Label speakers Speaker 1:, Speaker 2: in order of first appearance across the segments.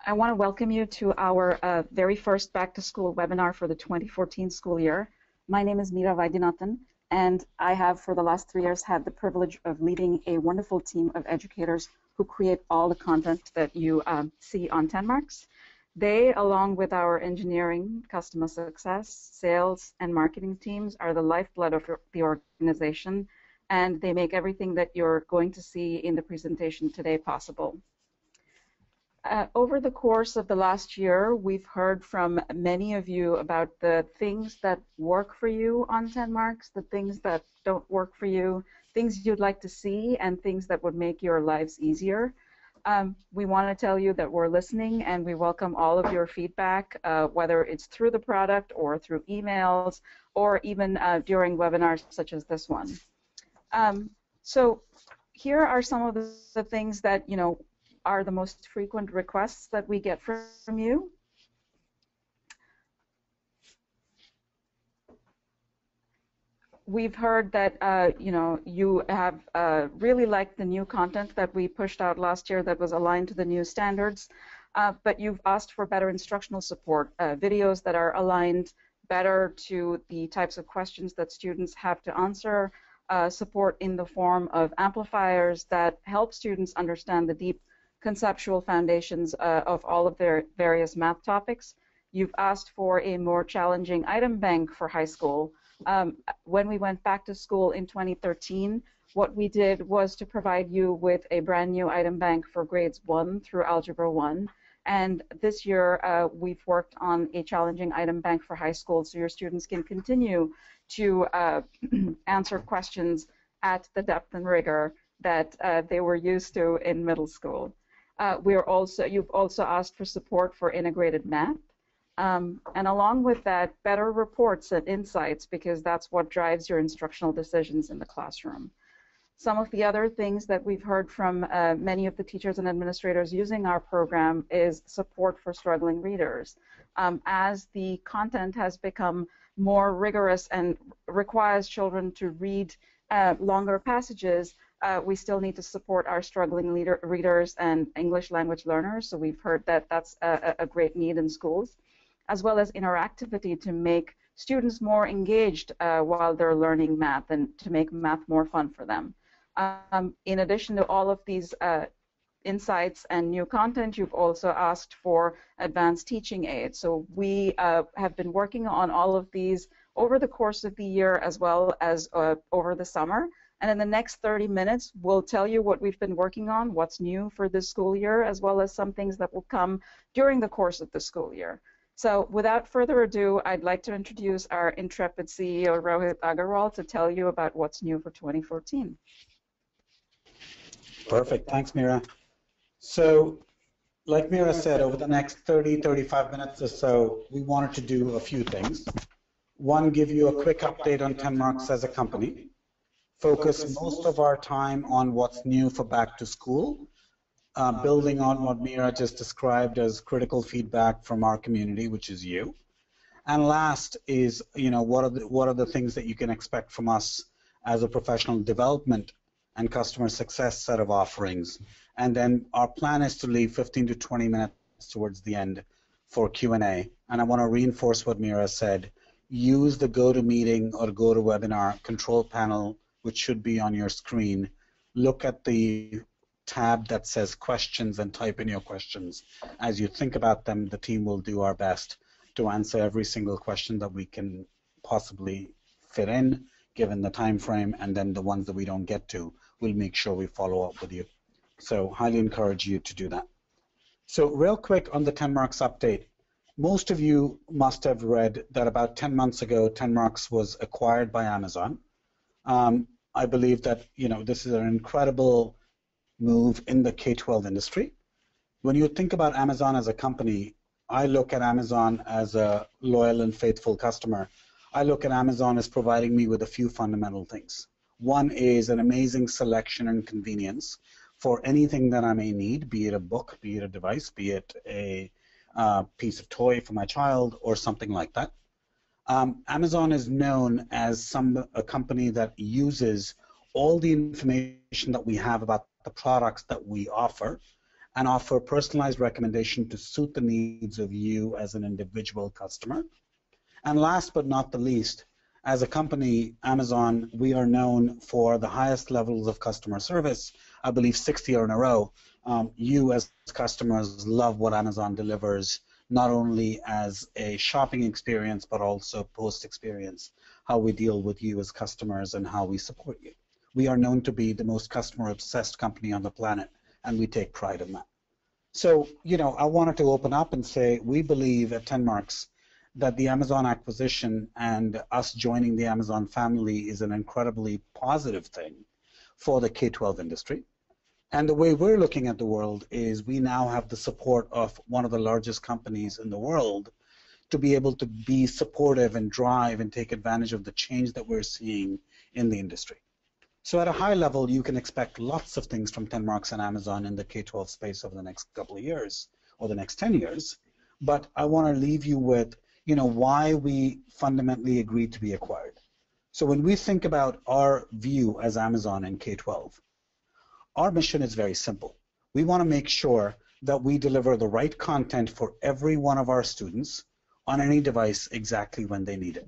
Speaker 1: I want to welcome you to our very first Back to School webinar for the 2014 school year. My name is Meera Vaidyanathan, and I have for the last 3 years had the privilege of leading a wonderful team of educators who create all the content that you see on TenMarks. They, along with our engineering, customer success, sales, and marketing teams, are the lifeblood of the organization, and they make everything that you're going to see in the presentation today possible. Over the course of the last year, we've heard from many of you about the things that work for you on TenMarks, the things that don't work for you, things you'd like to see, and things that would make your lives easier. We want to tell you that we're listening, and we welcome all of your feedback, whether it's through the product or through emails, or even during webinars such as this one. So here are some of the things that, are the most frequent requests that we get from you. We've heard that you have really liked the new content that we pushed out last year that was aligned to the new standards, but you've asked for better instructional support, videos that are aligned better to the types of questions that students have to answer, support in the form of amplifiers that help students understand the deep conceptual foundations of all of their various math topics. You've asked for a more challenging item bank for high school. When we went back to school in 2013, what we did was to provide you with a brand new item bank for grades 1 through Algebra 1. And this year, we've worked on a challenging item bank for high school so your students can continue to answer questions at the depth and rigor that they were used to in middle school. You've also asked for support for integrated math. And along with that, better reports and insights, because that's what drives your instructional decisions in the classroom. Some of the other things that we've heard from many of the teachers and administrators using our program is support for struggling readers. As the content has become more rigorous and requires children to read longer passages, we still need to support our struggling readers and English language learners, so we've heard that that's a great need in schools, as well as interactivity to make students more engaged while they're learning math and to make math more fun for them. In addition to all of these insights and new content, you've also asked for advanced teaching aids. So we have been working on all of these over the course of the year as well as over the summer. And in the next 30 minutes, we'll tell you what we've been working on, what's new for this school year, as well as some things that will come during the course of the school year. So without further ado, I'd like to introduce our intrepid CEO, Rohit Agarwal, to tell you about what's new for 2014.
Speaker 2: Perfect. Thanks, Meera. So, like Meera said, over the next 30-35 minutes or so, we wanted to do a few things. One, give you a quick update on TenMarks as a company. Focus most of our time on what's new for back to school, building on what Meera just described as critical feedback from our community, which is you. And last is, what are the things that you can expect from us as a professional development and customer success set of offerings. And then our plan is to leave 15 to 20 minutes towards the end for Q&A. And I want to reinforce what Meera said. Use the GoToMeeting or GoToWebinar control panel, which should be on your screen. Look at the tab that says questions and type in your questions. As you think about them, the team will do our best to answer every single question that we can possibly fit in, given the time frame, and then the ones that we don't get to, we'll make sure we follow up with you. So highly encourage you to do that. So real quick on the TenMarks update. Most of you must have read that about 10 months ago, TenMarks was acquired by Amazon. I believe that this is an incredible move in the K-12 industry. When you think about Amazon as a company, I look at Amazon as a loyal and faithful customer. I look at Amazon as providing me with a few fundamental things. One is an amazing selection and convenience for anything that I may need, be it a book, be it a device, be it a piece of toy for my child or something like that. Amazon is known as a company that uses all the information that we have about the products that we offer and offer personalized recommendation to suit the needs of you as an individual customer. And last but not the least, as a company, Amazon, we are known for the highest levels of customer service. I believe 6th year in a row. You as customers love what Amazon delivers, not only as a shopping experience, but also post-experience, how we deal with you as customers and how we support you. We are known to be the most customer-obsessed company on the planet, and we take pride in that. So, I wanted to open up and say we believe at TenMarks that the Amazon acquisition and us joining the Amazon family is an incredibly positive thing for the K-12 industry. And the way we're looking at the world is we now have the support of one of the largest companies in the world to be able to be supportive and drive and take advantage of the change that we're seeing in the industry. So at a high level, you can expect lots of things from TenMarks and Amazon in the K-12 space over the next couple of years or the next 10 years. But I want to leave you with why we fundamentally agreed to be acquired. So when we think about our view as Amazon in K-12, our mission is very simple. We want to make sure that we deliver the right content for every one of our students on any device exactly when they need it.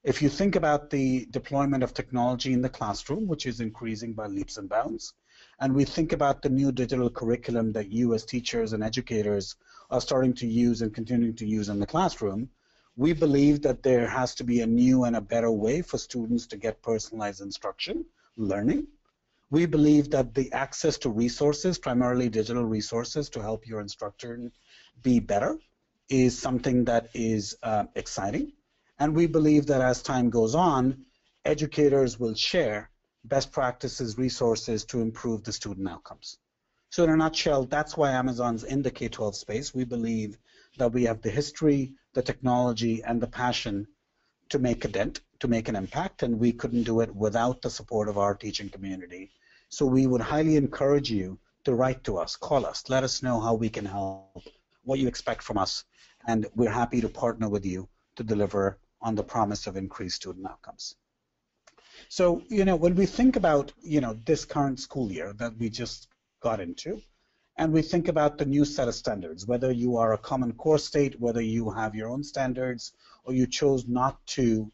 Speaker 2: If you think about the deployment of technology in the classroom, which is increasing by leaps and bounds, and we think about the new digital curriculum that you as teachers and educators are starting to use and continuing to use in the classroom, we believe that there has to be a new and a better way for students to get personalized instruction, learning. We believe that the access to resources, primarily digital resources to help your instructor be better, is something that is exciting. And we believe that as time goes on, educators will share best practices, resources to improve the student outcomes. So in a nutshell, that's why Amazon's in the K-12 space. We believe that we have the history, the technology, and the passion to make a dent, to make an impact, and we couldn't do it without the support of our teaching community. So we would highly encourage you to write to us, call us, let us know how we can help, what you expect from us, and we're happy to partner with you to deliver on the promise of increased student outcomes. So, when we think about, this current school year that we just got into, and we think about the new set of standards, whether you are a common core state, whether you have your own standards, or you chose not to,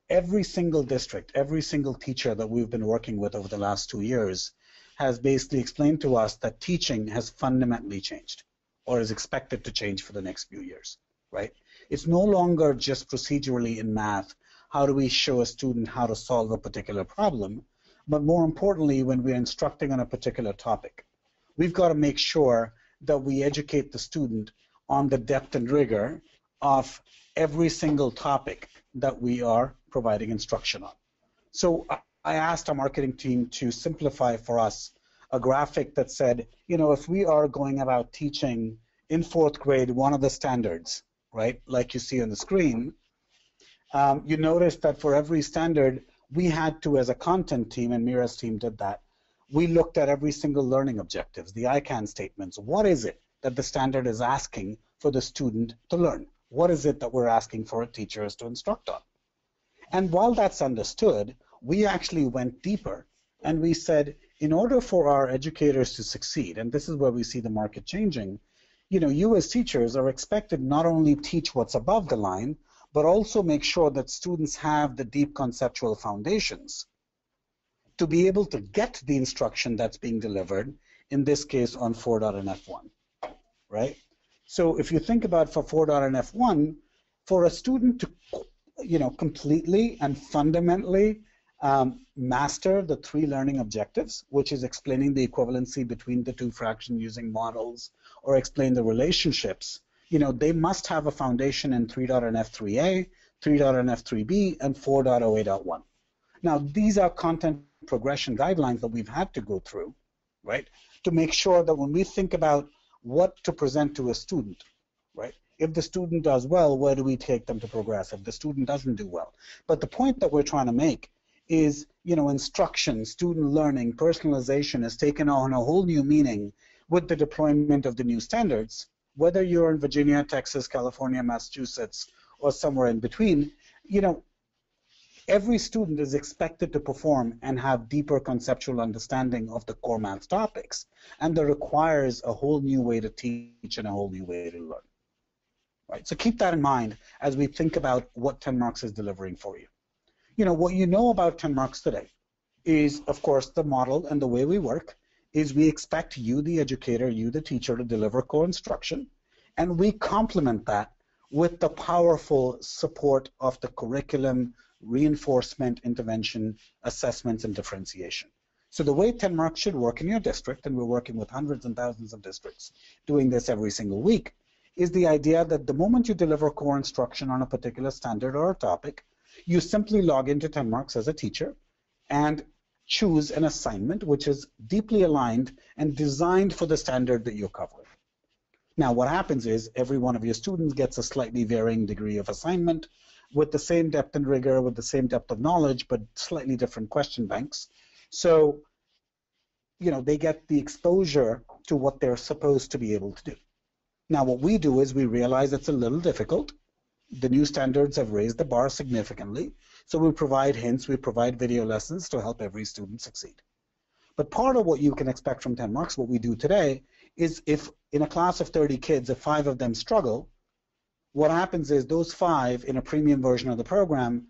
Speaker 2: every single district, every single teacher that we've been working with over the last 2 years has basically explained to us that teaching has fundamentally changed or is expected to change for the next few years, right? It's no longer just procedurally in math, how do we show a student how to solve a particular problem, but more importantly, when we're instructing on a particular topic, we've got to make sure that we educate the student on the depth and rigor of every single topic that we are providing instruction on. So I asked our marketing team to simplify for us a graphic that said, if we are going about teaching in 4th grade one of the standards, right, like you see on the screen, you notice that for every standard, we had to, as a content team, and Mira's team did that, we looked at every single learning objectives, the ICANN statements. What is it that the standard is asking for the student to learn? What is it that we're asking for teachers to instruct on? And while that's understood, we actually went deeper and we said, in order for our educators to succeed, and this is where we see the market changing, you as teachers are expected not only teach what's above the line, but also make sure that students have the deep conceptual foundations to be able to get the instruction that's being delivered, in this case on 4.NF1, right? So if you think about for 4.NF1, for a student to completely and fundamentally master the 3 learning objectives, which is explaining the equivalency between the 2 fractions using models or explain the relationships, they must have a foundation in 3.NF3A, 3.NF3B, and 4.08.1. Now, these are content progression guidelines that we've had to go through, right, to make sure that when we think about what to present to a student, right, if the student does well, where do we take them to progress? If the student doesn't do well. But the point that we're trying to make is, instruction, student learning, personalization has taken on a whole new meaning with the deployment of the new standards, whether you're in Virginia, Texas, California, Massachusetts, or somewhere in between. every student is expected to perform and have deeper conceptual understanding of the core math topics, and that requires a whole new way to teach and a whole new way to learn. Right? So keep that in mind as we think about what TenMarks is delivering for you. What you know about TenMarks today is, of course, the model and the way we work is we expect you, the educator, you, the teacher, to deliver core instruction, and we complement that with the powerful support of the curriculum, reinforcement, intervention, assessments, and differentiation. So the way TenMarks should work in your district, and we're working with hundreds and thousands of districts doing this every single week, is the idea that the moment you deliver core instruction on a particular standard or a topic, you simply log into TenMarks as a teacher and choose an assignment which is deeply aligned and designed for the standard that you're covering. Now, what happens is every one of your students gets a slightly varying degree of assignment with the same depth and rigor, with the same depth of knowledge, but slightly different question banks. So, they get the exposure to what they're supposed to be able to do. Now, what we do is we realize it's a little difficult. The new standards have raised the bar significantly, so we provide hints, we provide video lessons to help every student succeed. But part of what you can expect from TenMarks, what we do today, is if in a class of 30 kids, if 5 of them struggle, what happens is those 5 in a premium version of the program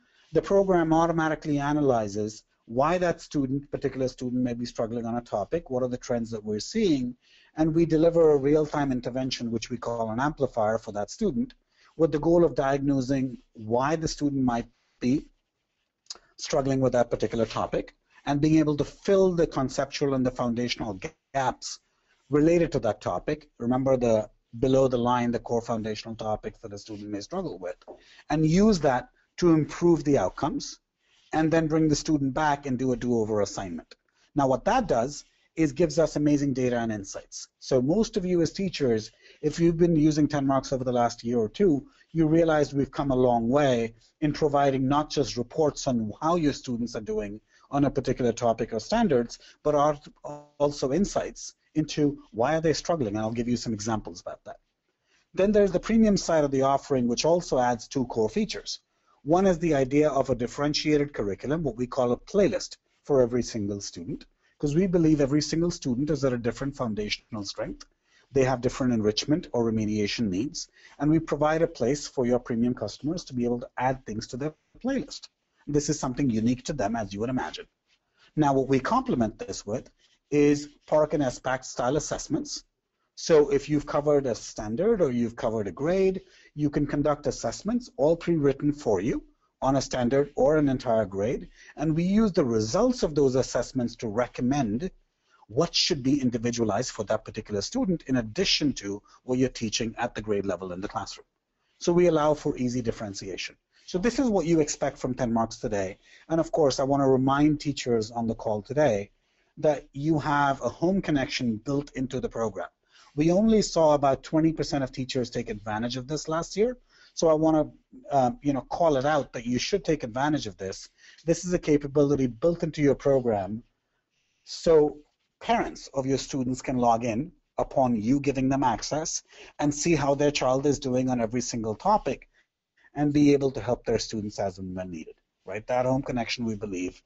Speaker 2: automatically analyzes why that particular student may be struggling on a topic, what are the trends that we're seeing, and we deliver a real-time intervention, which we call an amplifier for that student, with the goal of diagnosing why the student might be struggling with that particular topic and being able to fill the conceptual and the foundational gaps related to that topic. Remember the below the line, the core foundational topics that a student may struggle with, and use that to improve the outcomes and then bring the student back and do a do-over assignment. Now, what that does is gives us amazing data and insights. So most of you as teachers, if you've been using TenMarks over the last year or two, you realize we've come a long way in providing not just reports on how your students are doing on a particular topic or standards, but also insights into why are they struggling, and I'll give you some examples about that. Then there's the premium side of the offering, which also adds 2 core features. One is the idea of a differentiated curriculum, what we call a playlist for every single student, because we believe every single student is at a different foundational strength. They have different enrichment or remediation needs, and we provide a place for your premium customers to be able to add things to their playlist. This is something unique to them, as you would imagine. Now, what we complement this with is PARC and SPAC style assessments. So if you've covered a standard or you've covered a grade, you can conduct assessments, all pre-written for you on a standard or an entire grade, and we use the results of those assessments to recommend what should be individualized for that particular student in addition to what you're teaching at the grade level in the classroom. So we allow for easy differentiation. So this is what you expect from TenMarks today. And of course, I want to remind teachers on the call today that you have a home connection built into the program. We only saw about 20% of teachers take advantage of this last year. So I want to call it out that you should take advantage of this. This is a capability built into your program so parents of your students can log in upon you giving them access and see how their child is doing on every single topic and be able to help their students as and when needed. Right? That home connection, we believe,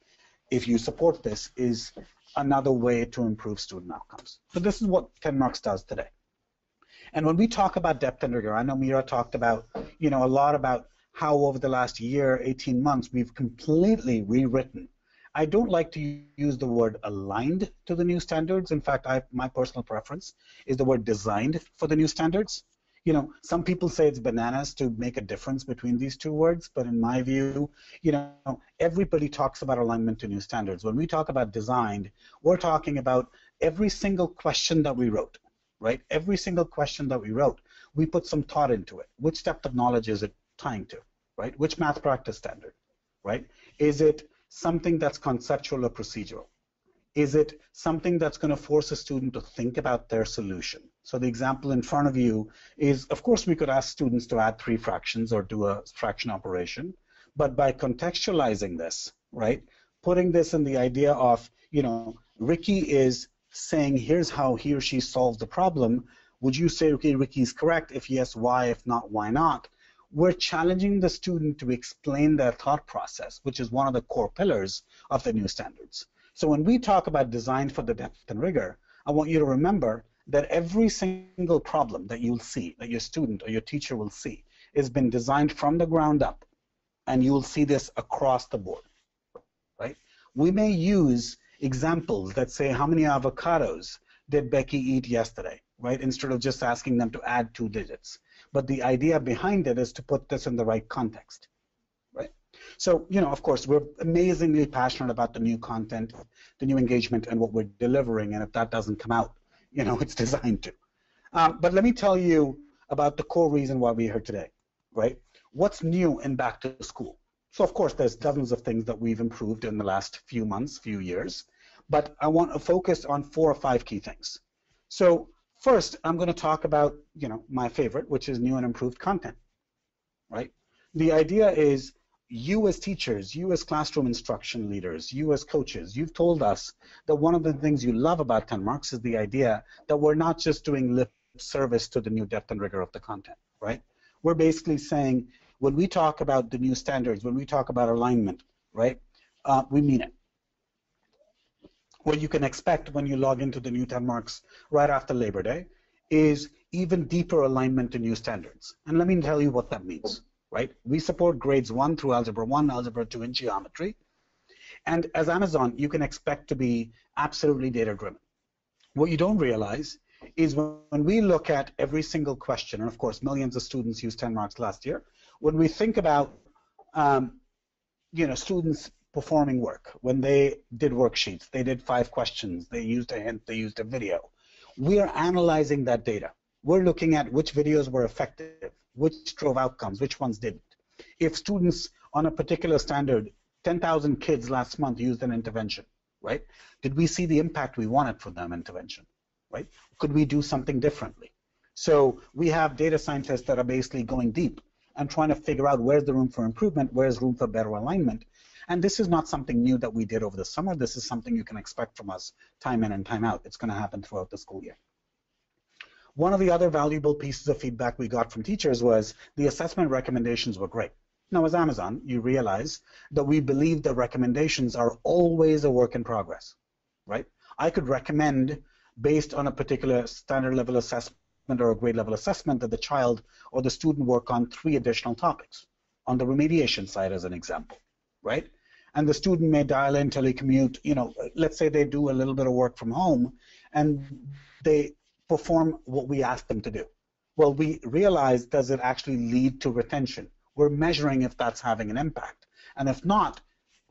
Speaker 2: if you support this, is another way to improve student outcomes. So this is what TenMarks does today. And when we talk about depth and rigor, I know Mira talked about, a lot about how over the last year, 18 months, we've completely rewritten. I don't like to use the word aligned to the new standards. In fact, my personal preference is the word designed for the new standards. Some people say it's bananas to make a difference between these 2 words, but in my view, everybody talks about alignment to new standards. When we talk about designed, we're talking about every single question that we wrote, right? Every single question that we wrote, we put some thought into it. Which depth of knowledge is it tying to, right? Which math practice standard, right? Is it something that's conceptual or procedural? Is it something that's going to force a student to think about their solution? So the example in front of you is, of course, we could ask students to add 3 fractions or do a fraction operation, but by contextualizing this, right, putting this in the idea of, Ricky is saying, here's how he or she solves the problem. Would you say, okay, Ricky's correct? If yes, why? If not, why not? we're challenging the student to explain their thought process, which is one of the core pillars of the new standards. So when we talk about design for the depth and rigor, I want you to remember that every single problem that you'll see, that your student or your teacher will see, has been designed from the ground up, and you'll see this across the board, right? We may use examples that say, how many avocados did Becky eat yesterday, right? Instead of just asking them to add 2 digits. But the idea behind it is to put this in the right context, right? So, of course, we're amazingly passionate about the new content, the new engagement, and what we're delivering. And if that doesn't come out, it's designed to. But let me tell you about the core reason why we're here today, right? What's new in back to school? So, of course, there's dozens of things that we've improved in the last few months, few years. But I want to focus on 4 or 5 key things. So first, I'm going to talk about, my favorite, which is new and improved content, right? The idea is you as teachers, you as classroom instruction leaders, you as coaches, you've told us that one of the things you love about TenMarks is the idea that we're not just doing lip service to the new depth and rigor of the content, right? We're basically saying when we talk about the new standards, when we talk about alignment, right, we mean it. What you can expect when you log into the new TenMarks right after Labor Day is even deeper alignment to new standards. And let me tell you what that means, right? We support grades 1 through Algebra 1, Algebra 2, and Geometry. And as Amazon, you can expect to be absolutely data-driven. What you don't realize is when we look at every single question, and of course millions of students used TenMarks last year, when we think about students performing work, when they did worksheets, they did 5 questions, they used a hint, they used a video. We are analyzing that data. We're looking at which videos were effective, which drove outcomes, which ones didn't. If students on a particular standard, 10,000 kids last month used an intervention, right? Did we see the impact we wanted from that intervention, right? Could we do something differently? So we have data scientists that are basically going deep and trying to figure out where's the room for improvement, where's room for better alignment. And this is not something new that we did over the summer. This is something you can expect from us time in and time out. It's going to happen throughout the school year. One of the other valuable pieces of feedback we got from teachers was the assessment recommendations were great. Now, as Amazon, you realize that we believe that recommendations are always a work in progress, right? I could recommend, based on a particular standard level assessment or a grade level assessment, that the child or the student work on 3 additional topics on the remediation side, as an example, right? And the student may dial in, telecommute, let's say they do a little bit of work from home and they perform what we ask them to do. Well, we realize, does it actually lead to retention? We're measuring if that's having an impact. And if not,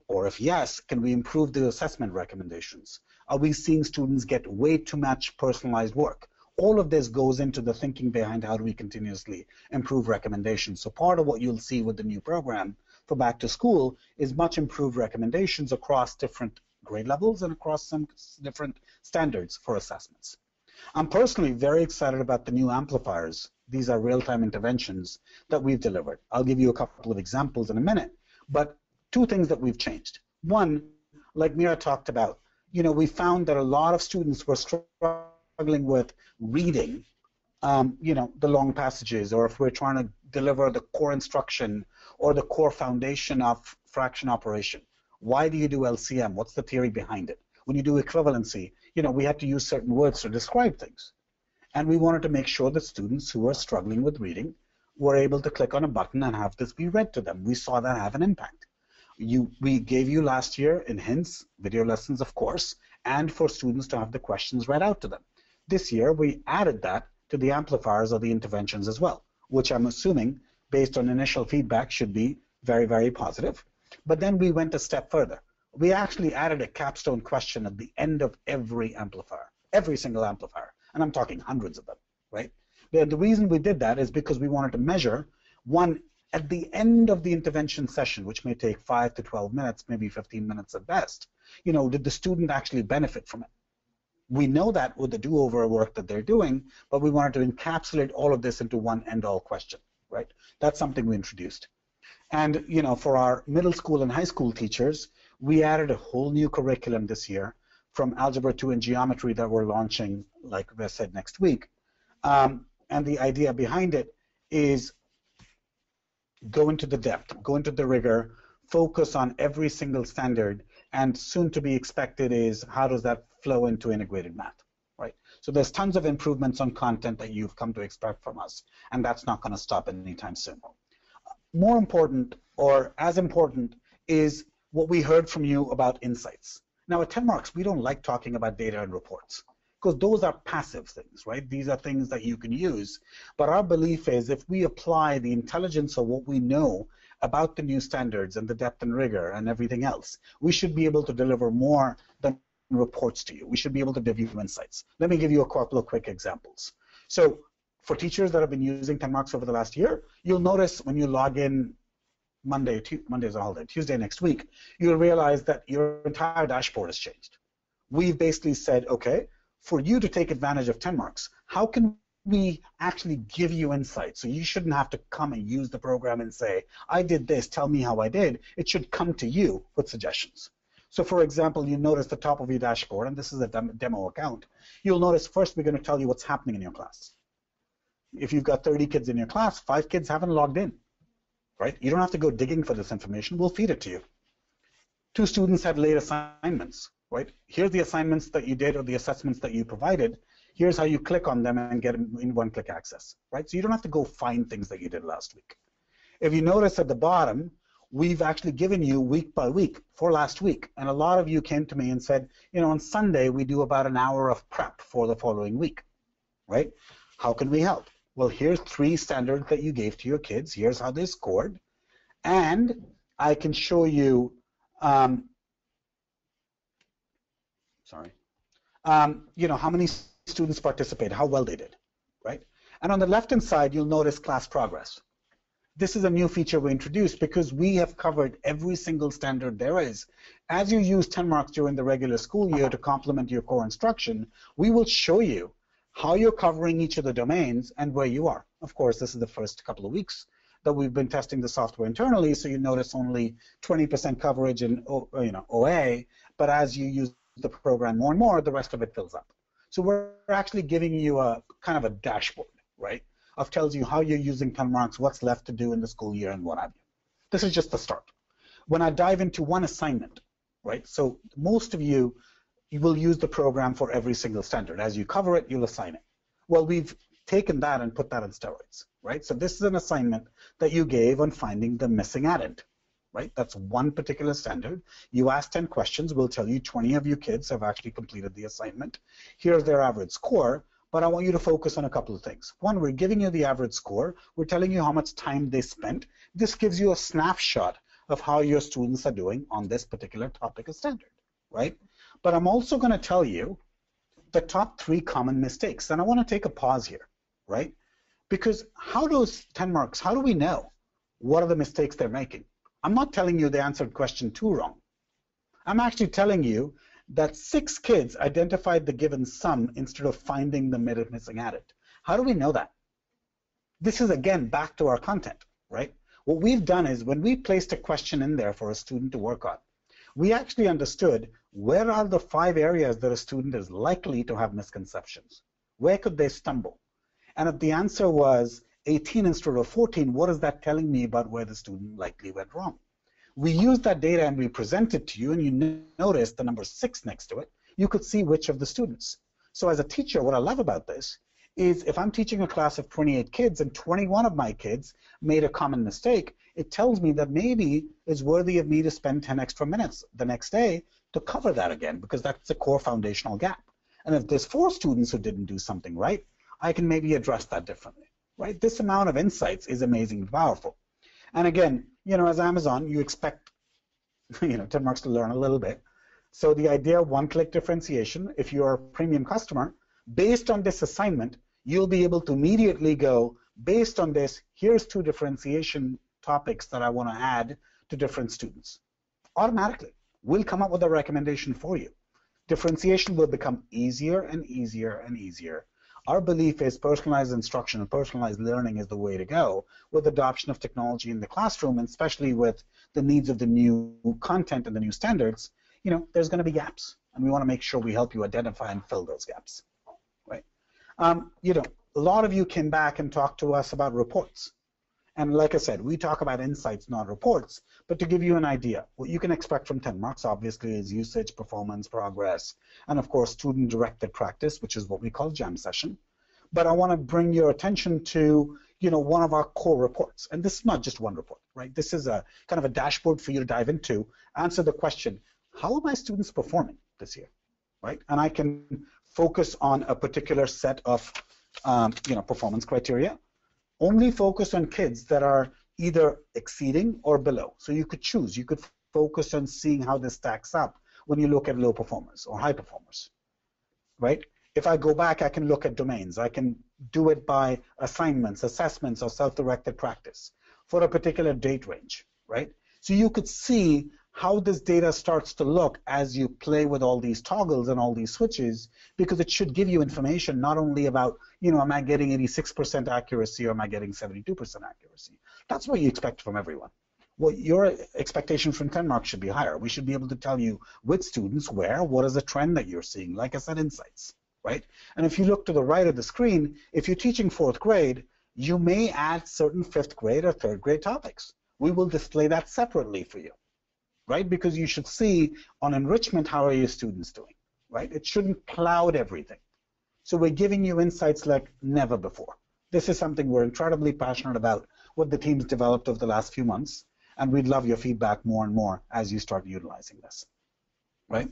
Speaker 2: or if yes, can we improve the assessment recommendations? Are we seeing students get way too much personalized work? All of this goes into the thinking behind how do we continuously improve recommendations. So part of what you'll see with the new program for back to school is much improved recommendations across different grade levels and across some different standards for assessments. I'm personally very excited about the new amplifiers. These are real-time interventions that we've delivered. I'll give you a couple of examples in a minute, but 2 things that we've changed. One, like Mira talked about, we found that a lot of students were struggling with reading, the long passages, or if we're trying to deliver the core instruction or the core foundation of fraction operation. Why do you do LCM? What's the theory behind it? When you do equivalency, we have to use certain words to describe things. And we wanted to make sure that students who are struggling with reading were able to click on a button and have this be read to them. We saw that have an impact. We gave you last year in hints, video lessons, of course, and for students to have the questions read out to them. This year, we added that to the amplifiers or the interventions as well, which I'm assuming, based on initial feedback, should be very, very positive. But then we went a step further. We actually added a capstone question at the end of every amplifier, every single amplifier, and I'm talking hundreds of them, right? The reason we did that is because we wanted to measure, one, at the end of the intervention session, which may take 5 to 12 minutes, maybe 15 minutes at best, did the student actually benefit from it? We know that with the do-over work that they're doing, but we wanted to encapsulate all of this into one end-all question, right? That's something we introduced. And, for our middle school and high school teachers, we added a whole new curriculum this year from Algebra 2 and Geometry that we're launching, like I said, next week. And the idea behind it is go into the depth, go into the rigor, focus on every single standard, and soon to be expected is how does that flow into integrated math, right? So there's tons of improvements on content that you've come to expect from us, and that's not going to stop anytime soon. More important, or as important, is what we heard from you about insights. Now at TenMarks, we don't like talking about data and reports because those are passive things, right? These are things that you can use. But our belief is if we apply the intelligence of what we know about the new standards and the depth and rigor and everything else, we should be able to deliver more than reports to you. We should be able to give you insights. Let me give you a couple of quick examples. So for teachers that have been using TenMarks over the last year, you'll notice when you log in Monday's a holiday, Tuesday next week, you'll realize that your entire dashboard has changed. We've basically said, okay, for you to take advantage of TenMarks, how can we actually give you insight? So you shouldn't have to come and use the program and say, I did this, tell me how I did. It should come to you with suggestions. So for example, you notice the top of your dashboard, and this is a demo account, you'll notice first we're going to tell you what's happening in your class. If you've got 30 kids in your class, 5 kids haven't logged in, right? You don't have to go digging for this information. We'll feed it to you. 2 students had late assignments, right? Here's the assignments that you did or the assessments that you provided. Here's how you click on them and get them in one-click access, right? So you don't have to go find things that you did last week. If you notice at the bottom, we've actually given you week by week for last week. And a lot of you came to me and said, you know, on Sunday, we do about an hour of prep for the following week, right? How can we help? Well, here's 3 standards that you gave to your kids. Here's how they scored. And I can show you, you know, how many students participated, how well they did, right? And on the left-hand side, you'll notice class progress. This is a new feature we introduced because we have covered every single standard there is. As you use TenMarks during the regular school year to complement your core instruction, we will show you how you're covering each of the domains and where you are. Of course, this is the first couple of weeks that we've been testing the software internally, so you notice only 20% coverage in OA, but as you use the program more and more, the rest of it fills up. So we're actually giving you a kind of a dashboard, right, of tells you how you're using TenMarks, what's left to do in the school year, and what have you. This is just the start. When I dive into one assignment, right, so most of you will use the program for every single standard. As you cover it, you'll assign it. Well, we've taken that and put that on steroids, right? So this is an assignment that you gave on finding the missing addend, right? That's one particular standard. You ask 10 questions. We'll tell you 20 of you kids have actually completed the assignment. Here's their average score, but I want you to focus on a couple of things. One, we're giving you the average score. We're telling you how much time they spent. This gives you a snapshot of how your students are doing on this particular topic of standard, right? But I'm also going to tell you the top 3 common mistakes. And I want to take a pause here, right? Because how does TenMarks, how do we know what are the mistakes they're making? I'm not telling you they answered question 2 wrong. I'm actually telling you that 6 kids identified the given sum instead of finding the missing addend. How do we know that? This is, again, back to our content, right? What we've done is when we placed a question in there for a student to work on, we actually understood where are the 5 areas that a student is likely to have misconceptions. Where could they stumble? And if the answer was 18 instead of 14, what is that telling me about where the student likely went wrong? We used that data and we presented to you, and you notice the number 6 next to it. You could see which of the students. So as a teacher, what I love about this is if I'm teaching a class of 28 kids and 21 of my kids made a common mistake, it tells me that maybe it's worthy of me to spend 10 extra minutes the next day to cover that again, because that's a core foundational gap. And if there's 4 students who didn't do something right, I can maybe address that differently, right? This amount of insights is amazingly powerful. And again, you know, as Amazon, you expect, you know, TenMarks to learn a little bit. So the idea of one-click differentiation, if you're a premium customer, based on this assignment, you'll be able to immediately go, based on this, here's 2 differentiation topics that I want to add to different students. Automatically, we'll come up with a recommendation for you. Differentiation will become easier and easier and easier. Our belief is personalized instruction and personalized learning is the way to go with adoption of technology in the classroom, and especially with the needs of the new content and the new standards. You know, there's going to be gaps, and we want to make sure we help you identify and fill those gaps, right? You know, a lot of you came back and talked to us about reports. And like I said, we talk about insights, not reports, but to give you an idea, what you can expect from TenMarks obviously is usage, performance, progress, and of course student-directed practice, which is what we call jam session. But I want to bring your attention to, one of our core reports. And this is not just one report, right? This is a kind of a dashboard for you to dive into, answer the question, how are my students performing this year, right? And I can focus on a particular set of, performance criteria, only focus on kids that are either exceeding or below. So you could choose. You could focus on seeing how this stacks up when you look at low performers or high performers, right? If I go back, I can look at domains. I can do it by assignments, assessments, or self-directed practice for a particular date range, right? So you could see how this data starts to look as you play with all these toggles and all these switches, because it should give you information not only about, am I getting 86% accuracy or am I getting 72% accuracy? That's what you expect from everyone. Well, your expectation from TenMarks should be higher. We should be able to tell you which students where, what is the trend that you're seeing, like I said, insights, right? And if you look to the right of the screen, if you're teaching 4th grade, you may add certain 5th grade or 3rd grade topics. We will display that separately for you, right? Because you should see on enrichment, how are your students doing, right? It shouldn't cloud everything. So we're giving you insights like never before. This is something we're incredibly passionate about, what the team's developed over the last few months, and we'd love your feedback more and more as you start utilizing this, right?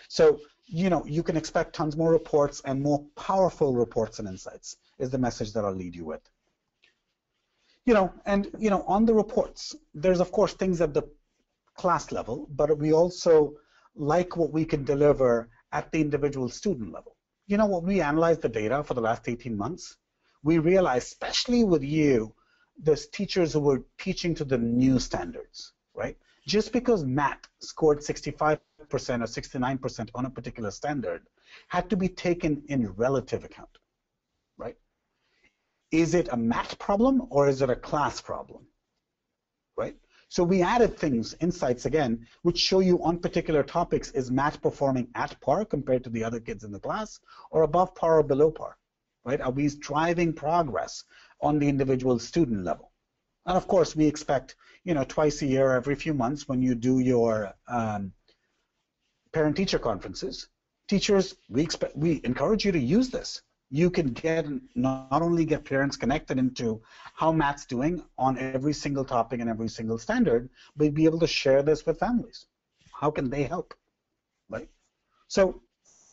Speaker 2: So, you can expect tons more reports and more powerful reports and insights is the message that I'll lead you with. On the reports, there's of course things at the class level, but we also like what we can deliver at the individual student level. When we analyzed the data for the last 18 months, we realized, especially with you, there's teachers who were teaching to the new standards, right? Just because Matt scored 65% or 69% on a particular standard had to be taken in relative account, right? Is it a math problem or is it a class problem, right? So we added things, insights again, which show you on particular topics, is Matt performing at par compared to the other kids in the class, or above par or below par, right? Are we driving progress on the individual student level? And of course, we expect, twice a year, every few months, when you do your parent-teacher conferences, teachers, we encourage you to use this. You can not only get parents connected into how Matt's doing on every single topic and every single standard, but be able to share this with families. How can they help, right? So,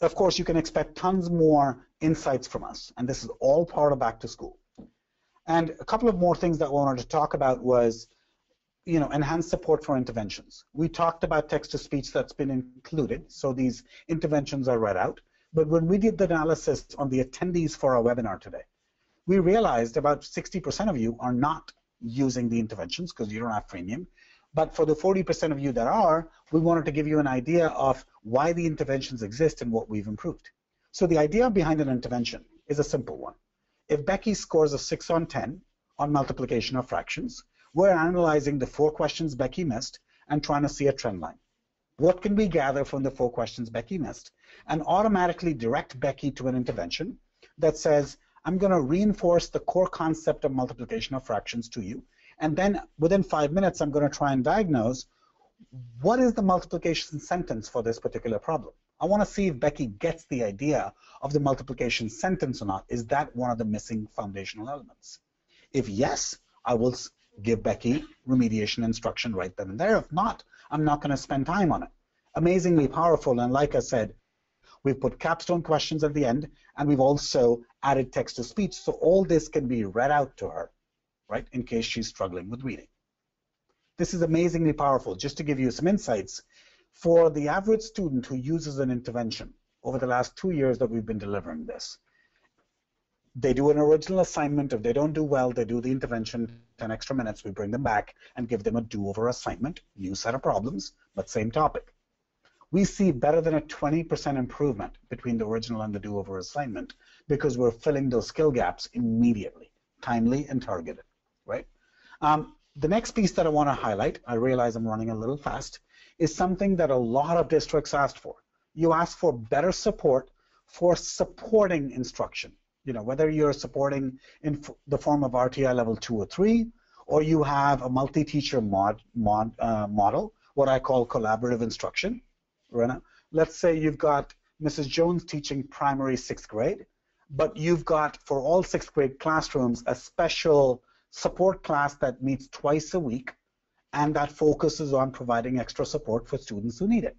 Speaker 2: of course, you can expect tons more insights from us, and this is all part of Back to School. And a couple of more things that I wanted to talk about was, enhanced support for interventions. We talked about text-to-speech that's been included, so these interventions are read out. But when we did the analysis on the attendees for our webinar today, we realized about 60% of you are not using the interventions because you don't have freemium. But for the 40% of you that are, we wanted to give you an idea of why the interventions exist and what we've improved. So the idea behind an intervention is a simple one. If Becky scores a 6 on 10 on multiplication of fractions, we're analyzing the 4 questions Becky missed and trying to see a trend line. What can we gather from the 4 questions Becky missed? And automatically direct Becky to an intervention that says, I'm going to reinforce the core concept of multiplication of fractions to you. And then within 5 minutes, I'm going to try and diagnose what is the multiplication sentence for this particular problem. I want to see if Becky gets the idea of the multiplication sentence or not. Is that one of the missing foundational elements? If yes, I will give Becky remediation instruction right then and there. If not, I'm not going to spend time on it. Amazingly powerful, and like I said, we've put capstone questions at the end, and we've also added text-to-speech, so all this can be read out to her, right, in case she's struggling with reading. This is amazingly powerful. Just to give you some insights, for the average student who uses an intervention over the last 2 years that we've been delivering this, they do an original assignment. If they don't do well, they do the intervention, 10 extra minutes, we bring them back and give them a do-over assignment, new set of problems, but same topic. We see better than a 20% improvement between the original and the do-over assignment because we're filling those skill gaps immediately, timely and targeted, right? The next piece that I want to highlight, I realize I'm running a little fast, is something that a lot of districts asked for. You asked for better support for supporting instruction. Whether you're supporting in the form of RTI level 2 or 3, or you have a multi-teacher model, what I call collaborative instruction. Right? Let's say you've got Mrs. Jones teaching primary 6th grade, but you've got, for all 6th grade classrooms, a special support class that meets twice a week, and that focuses on providing extra support for students who need it,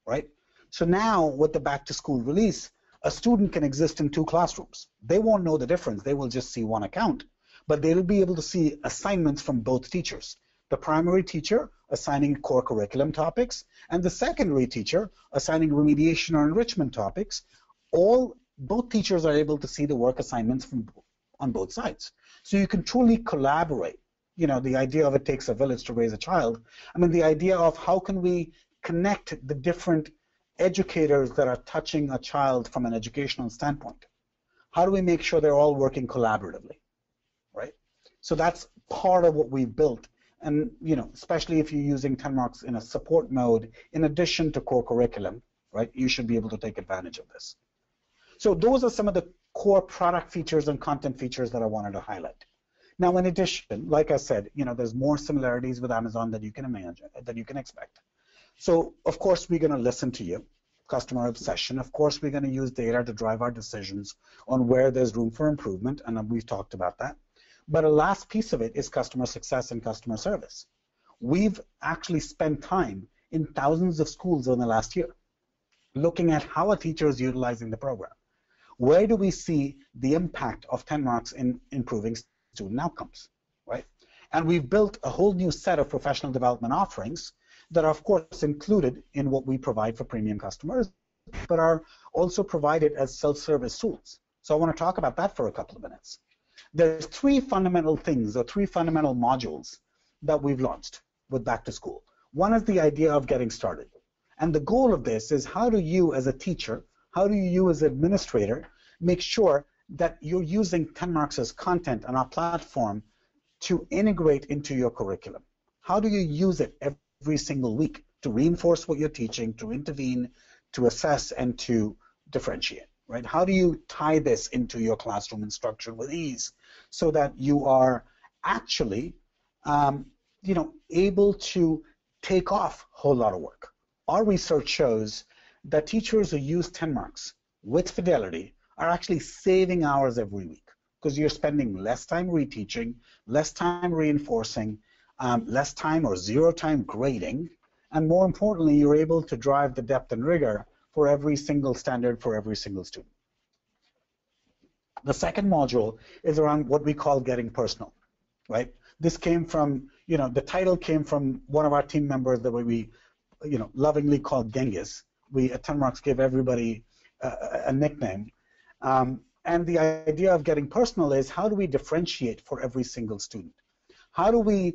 Speaker 2: right? So now, with the back-to-school release, a student can exist in 2 classrooms. They won't know the difference. They will just see one account, but they'll be able to see assignments from both teachers. The primary teacher assigning core curriculum topics, and the secondary teacher assigning remediation or enrichment topics. Both teachers are able to see the work assignments on both sides. So you can truly collaborate. You know, the idea of it takes a village to raise a child. I mean, the idea of how can we connect the different educators that are touching a child from an educational standpoint. How do we make sure they're all working collaboratively, right? So that's part of what we've built. And, you know, especially if you're using TenMarks in a support mode, in addition to core curriculum, right, you should be able to take advantage of this. So those are some of the core product features and content features that I wanted to highlight. Now, in addition, like I said, you know, there's more similarities with Amazon than you can imagine, than you can expect. So, of course, we're going to listen to you, customer obsession. Of course, we're going to use data to drive our decisions on where there's room for improvement, and we've talked about that. But a last piece of it is customer success and customer service. We've actually spent time in thousands of schools in the last year looking at how a teacher is utilizing the program. Where do we see the impact of TenMarks in improving student outcomes, right? And we've built a whole new set of professional development offerings that are, of course, included in what we provide for premium customers, but are also provided as self-service tools. So I want to talk about that for a couple of minutes. There's 3 fundamental things, or 3 fundamental modules that we've launched with Back to School. One is the idea of getting started. And the goal of this is, how do you as a teacher, how do you as an administrator make sure that you're using TenMarks' content on our platform to integrate into your curriculum? How do you use it every single week to reinforce what you're teaching, to intervene, to assess, and to differentiate, right? How do you tie this into your classroom instruction with ease so that you are actually able to take off a whole lot of work? Our research shows that teachers who use TenMarks with fidelity are actually saving hours every week, because you're spending less time reteaching, less time reinforcing, less time or 0 time grading, and more importantly, you're able to drive the depth and rigor for every single standard for every single student. The second module is around what we call getting personal, right? This came from, the title came from one of our team members that we, lovingly called Genghis. We at TenMarks give everybody a nickname. And the idea of getting personal is, how do we differentiate for every single student? How do we,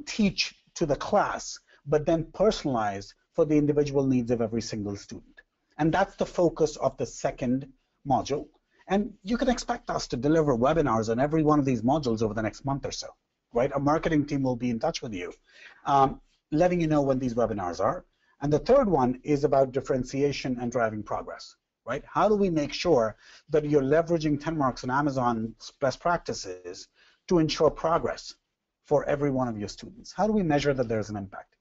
Speaker 2: teach to the class, but then personalize for the individual needs of every single student? And that's the focus of the second module. And you can expect us to deliver webinars on every one of these modules over the next month or so, right? Our marketing team will be in touch with you, letting you know when these webinars are. And the third one is about differentiation and driving progress, right? How do we make sure that you're leveraging TenMarks and Amazon's best practices to ensure progress for every one of your students? How do we measure that there's an impact?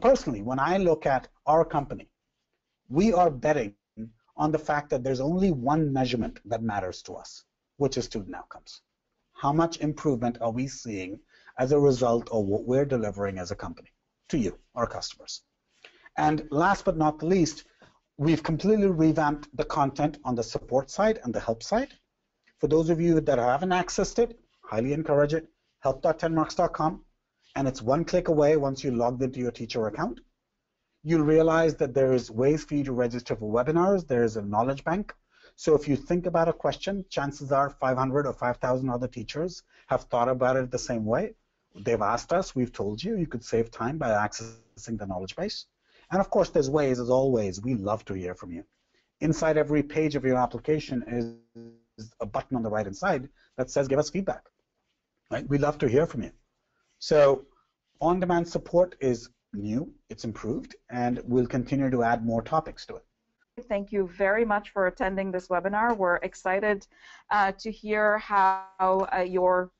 Speaker 2: Personally, when I look at our company, we are betting on the fact that there's only one measurement that matters to us, which is student outcomes. How much improvement are we seeing as a result of what we're delivering as a company to you, our customers? And last but not the least, we've completely revamped the content on the support side and the help side. For those of you that haven't accessed it, highly encourage it, help.tenmarks.com, and it's one click away once you logged into your teacher account. You'll realize that there's ways for you to register for webinars. There's a knowledge bank. So if you think about a question, chances are 500 or 5,000 other teachers have thought about it the same way. They've asked us, we've told you, you could save time by accessing the knowledge base. And of course, there's ways, as always, we love to hear from you. Inside every page of your application is a button on the right-hand side that says, give us feedback. Right? We love to hear from you. So on-demand support is new, it's improved, and we'll continue to add more topics to it.
Speaker 1: Thank you very much for attending this webinar. We're excited to hear how your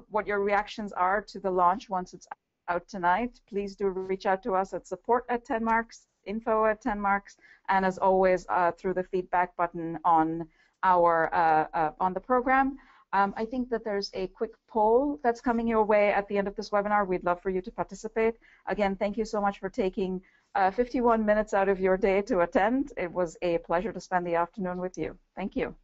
Speaker 1: what your reactions are to the launch once it's out tonight. Please do reach out to us at support@TenMarks, info@TenMarks, and as always through the feedback button on on the program. I think that there's a quick poll that's coming your way at the end of this webinar. We'd love for you to participate. Again, thank you so much for taking 51 minutes out of your day to attend. It was a pleasure to spend the afternoon with you. Thank you.